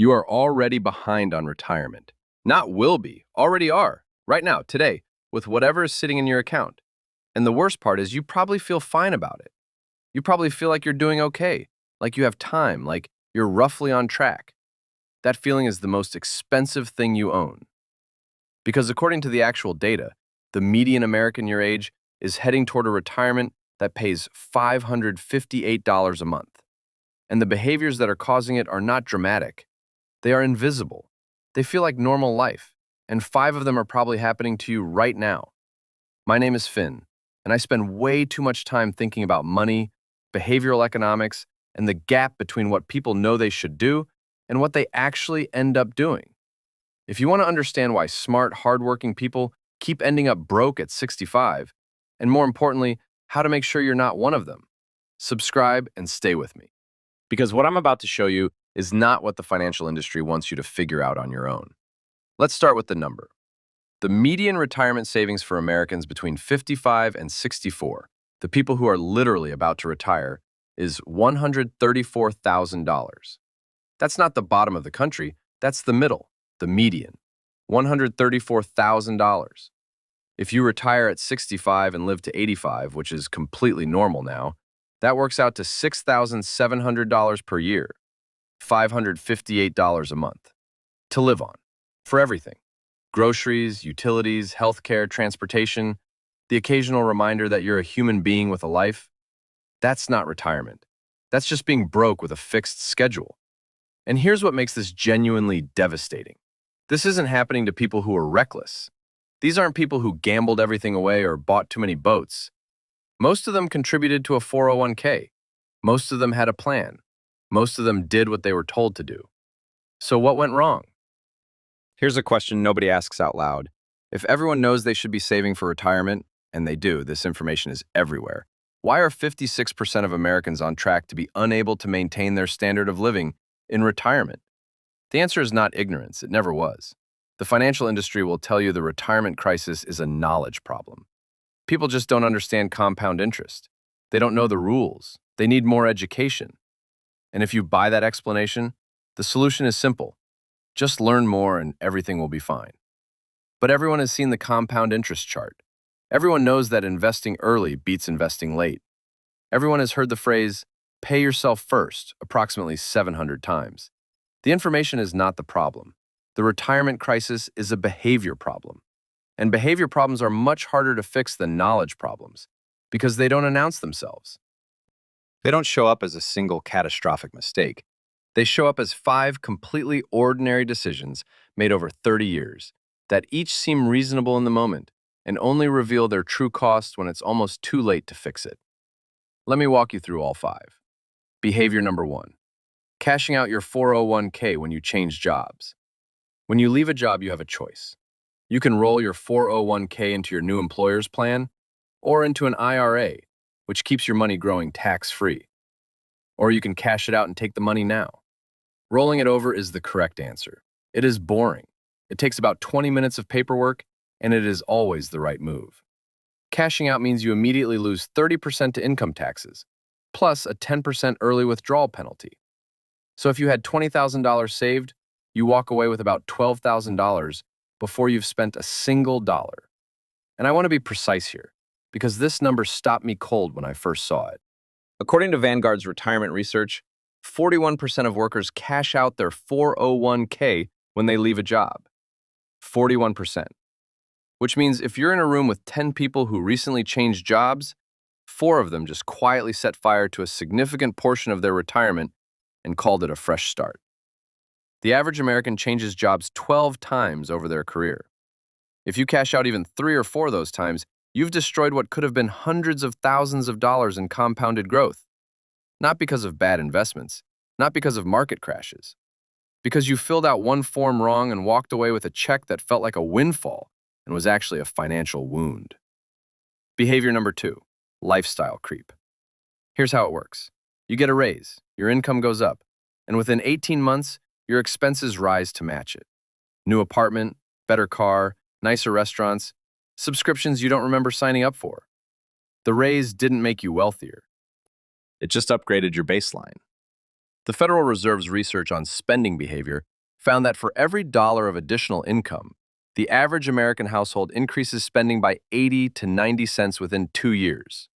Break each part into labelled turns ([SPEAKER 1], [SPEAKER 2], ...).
[SPEAKER 1] You are already behind on retirement. Not will be, already are, right now, today, with whatever is sitting in your account. And the worst part is you probably feel fine about it. You probably feel like you're doing okay, like you have time, like you're roughly on track. That feeling is the most expensive thing you own. Because according to the actual data, the median American your age is heading toward a retirement that pays $558 a month. And the behaviors that are causing it are not dramatic. They are invisible. They feel like normal life, and 5 of them are probably happening to you right now. My name is Finn, and I spend way too much time thinking about money, behavioral economics, and the gap between what people know they should do and what they actually end up doing. If you want to understand why smart, hardworking people keep ending up broke at 65, and more importantly, how to make sure you're not one of them, subscribe and stay with me. Because what I'm about to show you is not what the financial industry wants you to figure out on your own. Let's start with the number. The median retirement savings for Americans between 55 and 64, the people who are literally about to retire, is $134,000. That's not the bottom of the country, that's the middle, the median. $134,000. If you retire at 65 and live to 85, which is completely normal now, that works out to $6,700 per year, $558 a month, to live on, for everything. Groceries, utilities, healthcare, transportation, the occasional reminder that you're a human being with a life. That's not retirement. That's just being broke with a fixed schedule. And here's what makes this genuinely devastating. This isn't happening to people who are reckless. These aren't people who gambled everything away or bought too many boats. Most of them contributed to a 401k. Most of them had a plan. Most of them did what they were told to do. So what went wrong? Here's a question nobody asks out loud. If everyone knows they should be saving for retirement, and they do, this information is everywhere, why are 56% of Americans on track to be unable to maintain their standard of living in retirement? The answer is not ignorance. It never was. The financial industry will tell you the retirement crisis is a knowledge problem. People just don't understand compound interest. They don't know the rules. They need more education. And if you buy that explanation, the solution is simple. Just learn more and everything will be fine. But everyone has seen the compound interest chart. Everyone knows that investing early beats investing late. Everyone has heard the phrase, pay yourself first, approximately 700 times. The information is not the problem. The retirement crisis is a behavior problem. And behavior problems are much harder to fix than knowledge problems because they don't announce themselves. They don't show up as a single catastrophic mistake. They show up as 5 completely ordinary decisions made over 30 years that each seem reasonable in the moment and only reveal their true cost when it's almost too late to fix it. Let me walk you through all 5. Behavior number 1. Cashing out your 401k when you change jobs. When you leave a job, you have a choice. You can roll your 401k into your new employer's plan or into an IRA, which keeps your money growing tax-free. Or you can cash it out and take the money now. Rolling it over is the correct answer. It is boring. It takes about 20 minutes of paperwork, and it is always the right move. Cashing out means you immediately lose 30% to income taxes, plus a 10% early withdrawal penalty. So if you had $20,000 saved, you walk away with about $12,000 before you've spent a single dollar. And I want to be precise here, because this number stopped me cold when I first saw it. According to Vanguard's retirement research, 41% of workers cash out their 401k when they leave a job. 41%. Which means if you're in a room with 10 people who recently changed jobs, 4 of them just quietly set fire to a significant portion of their retirement and called it a fresh start. The average American changes jobs 12 times over their career. If you cash out even 3 or 4 of those times, you've destroyed what could have been hundreds of thousands of dollars in compounded growth. Not because of bad investments, not because of market crashes. Because you filled out one form wrong and walked away with a check that felt like a windfall and was actually a financial wound. Behavior number 2, lifestyle creep. Here's how it works. You get a raise, your income goes up, and within 18 months, your expenses rise to match it. New apartment, better car, nicer restaurants, subscriptions you don't remember signing up for. The raise didn't make you wealthier. It just upgraded your baseline. The Federal Reserve's research on spending behavior found that for every dollar of additional income, the average American household increases spending by 80 to 90 cents within 2 years.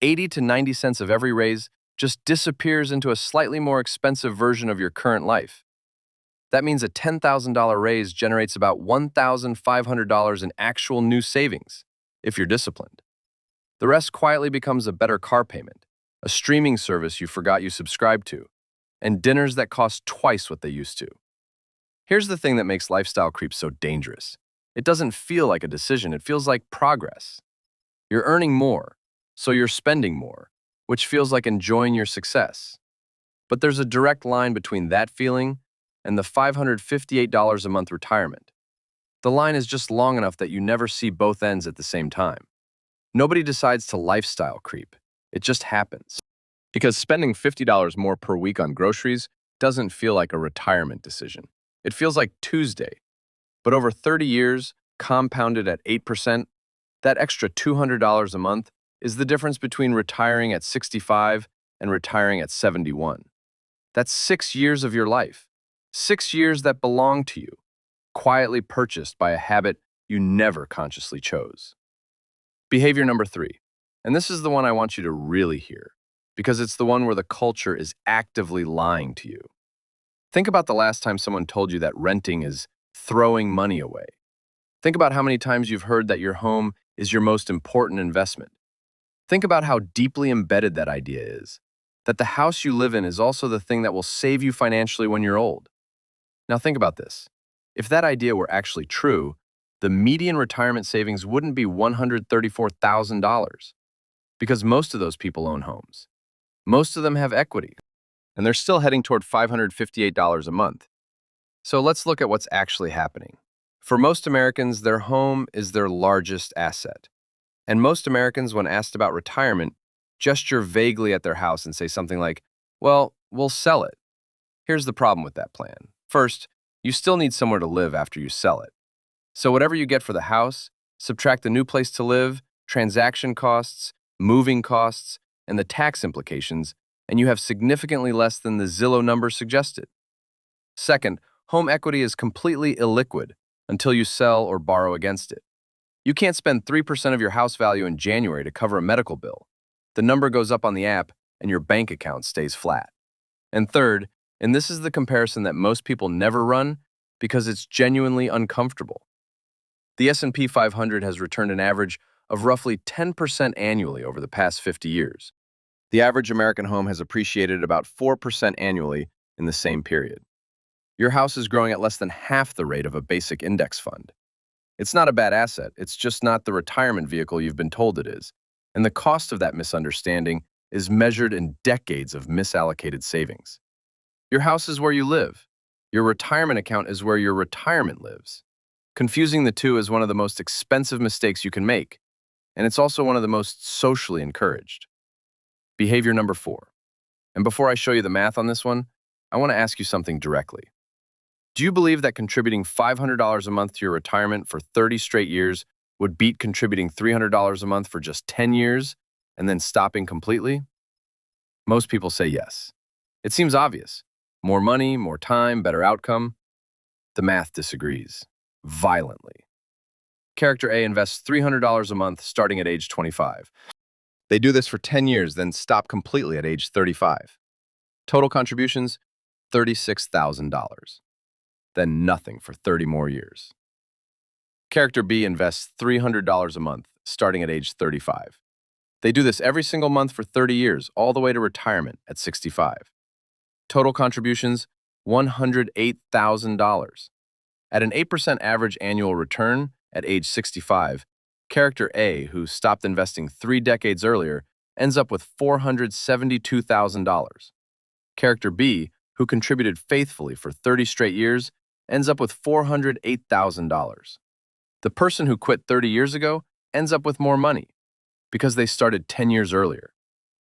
[SPEAKER 1] 80 to 90 cents of every raise just disappears into a slightly more expensive version of your current life. That means a $10,000 raise generates about $1,500 in actual new savings, if you're disciplined. The rest quietly becomes a better car payment, a streaming service you forgot you subscribed to, and dinners that cost twice what they used to. Here's the thing that makes lifestyle creep so dangerous. It doesn't feel like a decision, it feels like progress. You're earning more, so you're spending more, which feels like enjoying your success. But there's a direct line between that feeling and the $558 a month retirement. The line is just long enough that you never see both ends at the same time. Nobody decides to lifestyle creep. It just happens. Because spending $50 more per week on groceries doesn't feel like a retirement decision. It feels like Tuesday. But over 30 years, compounded at 8%, that extra $200 a month is the difference between retiring at 65 and retiring at 71. That's 6 years of your life. 6 years that belong to you, quietly purchased by a habit you never consciously chose. Behavior number 3, and this is the one I want you to really hear, because it's the one where the culture is actively lying to you. Think about the last time someone told you that renting is throwing money away. Think about how many times you've heard that your home is your most important investment. Think about how deeply embedded that idea is, that the house you live in is also the thing that will save you financially when you're old. Now think about this. If that idea were actually true, the median retirement savings wouldn't be $134,000, because most of those people own homes. Most of them have equity, and they're still heading toward $558 a month. So let's look at what's actually happening. For most Americans, their home is their largest asset. And most Americans, when asked about retirement, gesture vaguely at their house and say something like, well, we'll sell it. Here's the problem with that plan. First, you still need somewhere to live after you sell it. So whatever you get for the house, subtract the new place to live, transaction costs, moving costs, and the tax implications, and you have significantly less than the Zillow number suggested. Second, home equity is completely illiquid until you sell or borrow against it. You can't spend 3% of your house value in January to cover a medical bill. The number goes up on the app, and your bank account stays flat. And third, and this is the comparison that most people never run because it's genuinely uncomfortable. The S&P 500 has returned an average of roughly 10% annually over the past 50 years. The average American home has appreciated about 4% annually in the same period. Your house is growing at less than half the rate of a basic index fund. It's not a bad asset, it's just not the retirement vehicle you've been told it is. And the cost of that misunderstanding is measured in decades of misallocated savings. Your house is where you live. Your retirement account is where your retirement lives. Confusing the two is one of the most expensive mistakes you can make, and it's also one of the most socially encouraged. Behavior number 4. And before I show you the math on this one, I want to ask you something directly. Do you believe that contributing $500 a month to your retirement for 30 straight years would beat contributing $300 a month for just 10 years and then stopping completely? Most people say yes. It seems obvious. More money, more time, better outcome. The math disagrees, violently. Character A invests $300 a month starting at age 25. They do this for 10 years, then stop completely at age 35. Total contributions, $36,000. Then nothing for 30 more years. Character B invests $300 a month starting at age 35. They do this every single month for 30 years, all the way to retirement at 65. Total contributions, $108,000. At an 8% average annual return at age 65, Character A, who stopped investing 3 decades earlier, ends up with $472,000. Character B, who contributed faithfully for 30 straight years, ends up with $408,000. The person who quit 30 years ago ends up with more money because they started 10 years earlier.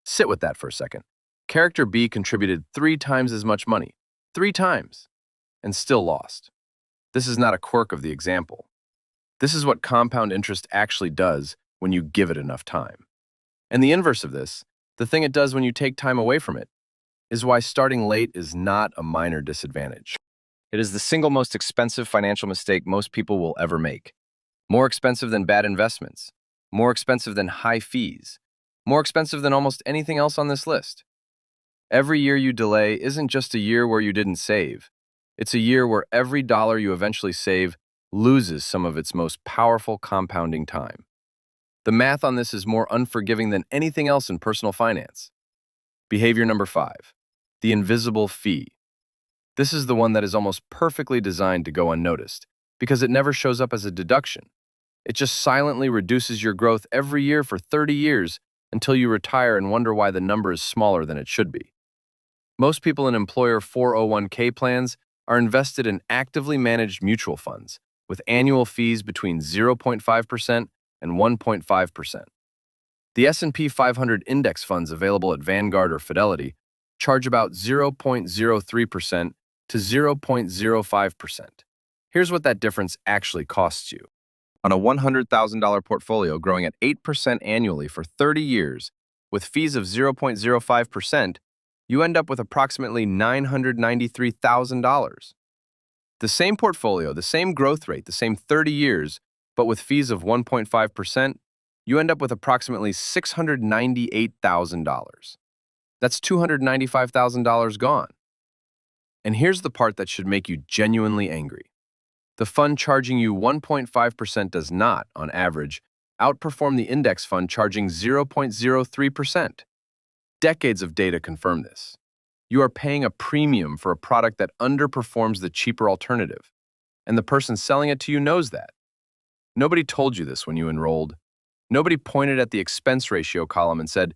[SPEAKER 1] Sit with that for a second. Character B contributed 3 times as much money, 3 times, and still lost. This is not a quirk of the example. This is what compound interest actually does when you give it enough time. And the inverse of this, the thing it does when you take time away from it, is why starting late is not a minor disadvantage. It is the single most expensive financial mistake most people will ever make. More expensive than bad investments, more expensive than high fees, more expensive than almost anything else on this list. Every year you delay isn't just a year where you didn't save. It's a year where every dollar you eventually save loses some of its most powerful compounding time. The math on this is more unforgiving than anything else in personal finance. Behavior number 5, the invisible fee. This is the one that is almost perfectly designed to go unnoticed because it never shows up as a deduction. It just silently reduces your growth every year for 30 years until you retire and wonder why the number is smaller than it should be. Most people in employer 401k plans are invested in actively managed mutual funds with annual fees between 0.5% and 1.5%. The S&P 500 index funds available at Vanguard or Fidelity charge about 0.03% to 0.05%. Here's what that difference actually costs you. On a $100,000 portfolio growing at 8% annually for 30 years, with fees of 0.05%, you end up with approximately $993,000. The same portfolio, the same growth rate, the same 30 years, but with fees of 1.5%, you end up with approximately $698,000. That's $295,000 gone. And here's the part that should make you genuinely angry. The fund charging you 1.5% does not, on average, outperform the index fund charging 0.03%. Decades of data confirm this. You are paying a premium for a product that underperforms the cheaper alternative, and the person selling it to you knows that. Nobody told you this when you enrolled. Nobody pointed at the expense ratio column and said,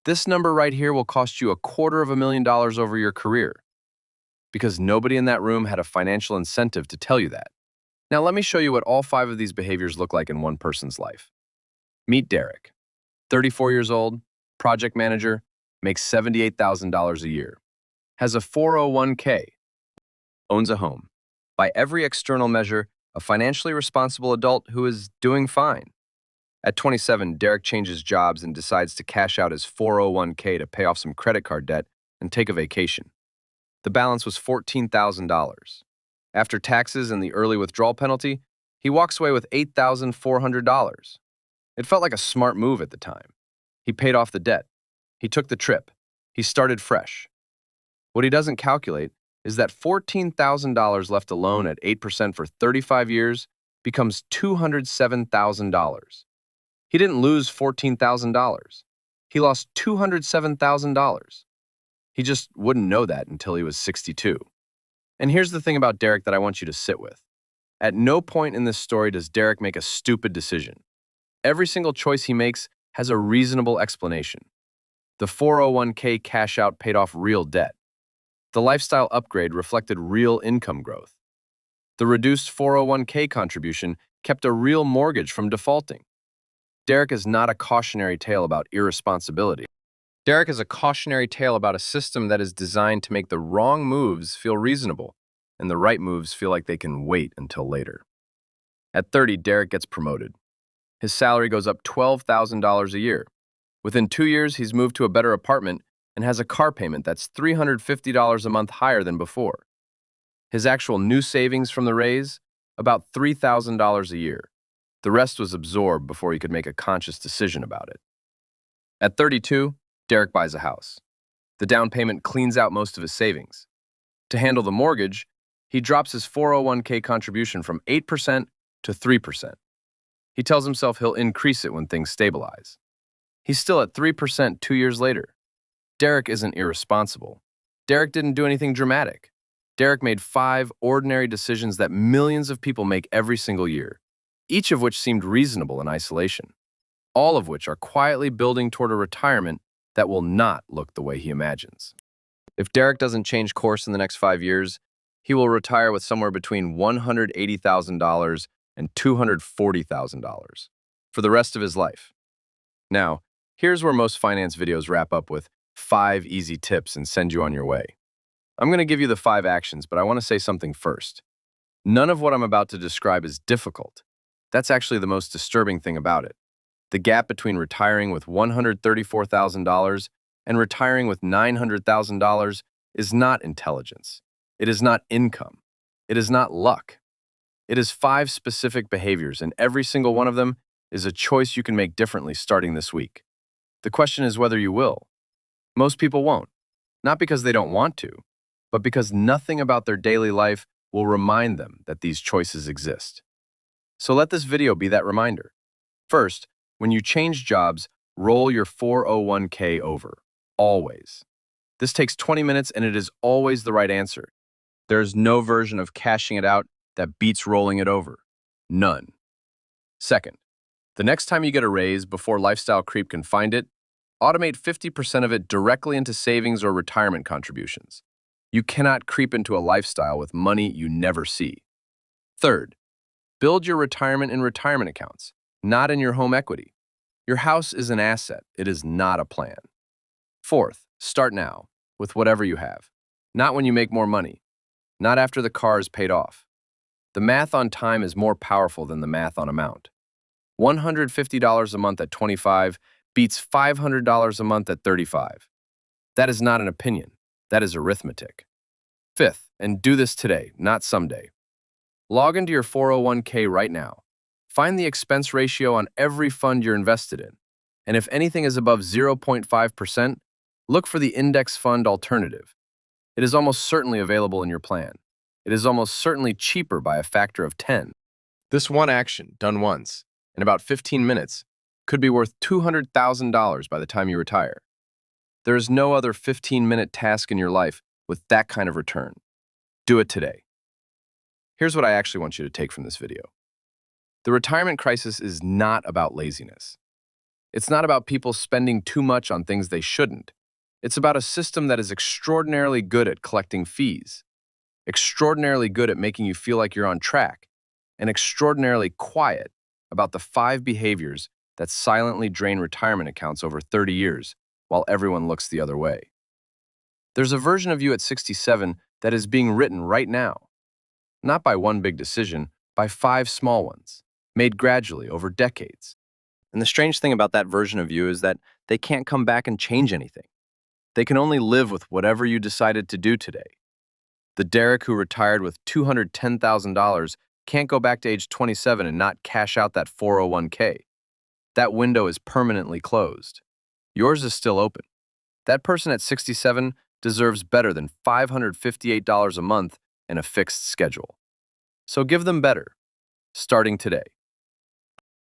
[SPEAKER 1] "This number right here will cost you $250,000 over your career," because nobody in that room had a financial incentive to tell you that. Now let me show you what all 5 of these behaviors look like in one person's life. Meet Derek, 34 years old, project manager, makes $78,000 a year, has a 401k, owns a home. By every external measure, a financially responsible adult who is doing fine. At 27, Derek changes jobs and decides to cash out his 401k to pay off some credit card debt and take a vacation. The balance was $14,000. After taxes and the early withdrawal penalty, he walks away with $8,400. It felt like a smart move at the time. He paid off the debt. He took the trip. He started fresh. What he doesn't calculate is that $14,000 left alone at 8% for 35 years becomes $207,000. He didn't lose $14,000. He lost $207,000. He just wouldn't know that until he was 62. And here's the thing about Derek that I want you to sit with. At no point in this story does Derek make a stupid decision. Every single choice he makes has a reasonable explanation. The 401k cash out paid off real debt. The lifestyle upgrade reflected real income growth. The reduced 401k contribution kept a real mortgage from defaulting. Derek is not a cautionary tale about irresponsibility. Derek is a cautionary tale about a system that is designed to make the wrong moves feel reasonable and the right moves feel like they can wait until later. At 30, Derek gets promoted. His salary goes up $12,000 a year. Within 2 years, he's moved to a better apartment and has a car payment that's $350 a month higher than before. His actual new savings from the raise, about $3,000 a year. The rest was absorbed before he could make a conscious decision about it. At 32, Derek buys a house. The down payment cleans out most of his savings. To handle the mortgage, he drops his 401k contribution from 8% to 3%. He tells himself he'll increase it when things stabilize. He's still at 3% 2 years later. Derek isn't irresponsible. Derek didn't do anything dramatic. Derek made 5 ordinary decisions that millions of people make every single year, each of which seemed reasonable in isolation, all of which are quietly building toward a retirement that will not look the way he imagines. If Derek doesn't change course in the next 5 years, he will retire with somewhere between $180,000 and $240,000 for the rest of his life. Now, here's where most finance videos wrap up with 5 easy tips and send you on your way. I'm going to give you the 5 actions, but I want to say something first. None of what I'm about to describe is difficult. That's actually the most disturbing thing about it. The gap between retiring with $134,000 and retiring with $900,000 is not intelligence. It is not income. It is not luck. It is 5 specific behaviors, and every single one of them is a choice you can make differently starting this week. The question is whether you will. Most people won't, not because they don't want to, but because nothing about their daily life will remind them that these choices exist. So let this video be that reminder. First, when you change jobs, roll your 401k over. Always. This takes 20 minutes and it is always the right answer. There is no version of cashing it out that beats rolling it over. None. Second, the next time you get a raise before lifestyle creep can find it, automate 50% of it directly into savings or retirement contributions. You cannot creep into a lifestyle with money you never see. Third, build your retirement in retirement accounts, not in your home equity. Your house is an asset, it is not a plan. Fourth, start now, with whatever you have. Not when you make more money. Not after the car is paid off. The math on time is more powerful than the math on amount. $150 a month at 25 beats $500 a month at 35. That is not an opinion. That is arithmetic. Fifth, and do this today, not someday. Log into your 401k right now. Find the expense ratio on every fund you're invested in. And if anything is above 0.5%, look for the index fund alternative. It is almost certainly available in your plan. It is almost certainly cheaper by a factor of 10. This one action, done once, in about 15 minutes, could be worth $200,000 by the time you retire. There is no other 15-minute task in your life with that kind of return. Do it today. Here's what I actually want you to take from this video. The retirement crisis is not about laziness. It's not about people spending too much on things they shouldn't. It's about a system that is extraordinarily good at collecting fees, extraordinarily good at making you feel like you're on track, and extraordinarily quiet about the 5 behaviors that silently drain retirement accounts over 30 years while everyone looks the other way. There's a version of you at 67 that is being written right now, not by one big decision, by 5 small ones, made gradually over decades. And the strange thing about that version of you is that they can't come back and change anything. They can only live with whatever you decided to do today. The Derek who retired with $210,000 can't go back to age 27 and not cash out that 401k. That window is permanently closed. Yours is still open. That person at 67 deserves better than $558 a month and a fixed schedule. So give them better, starting today.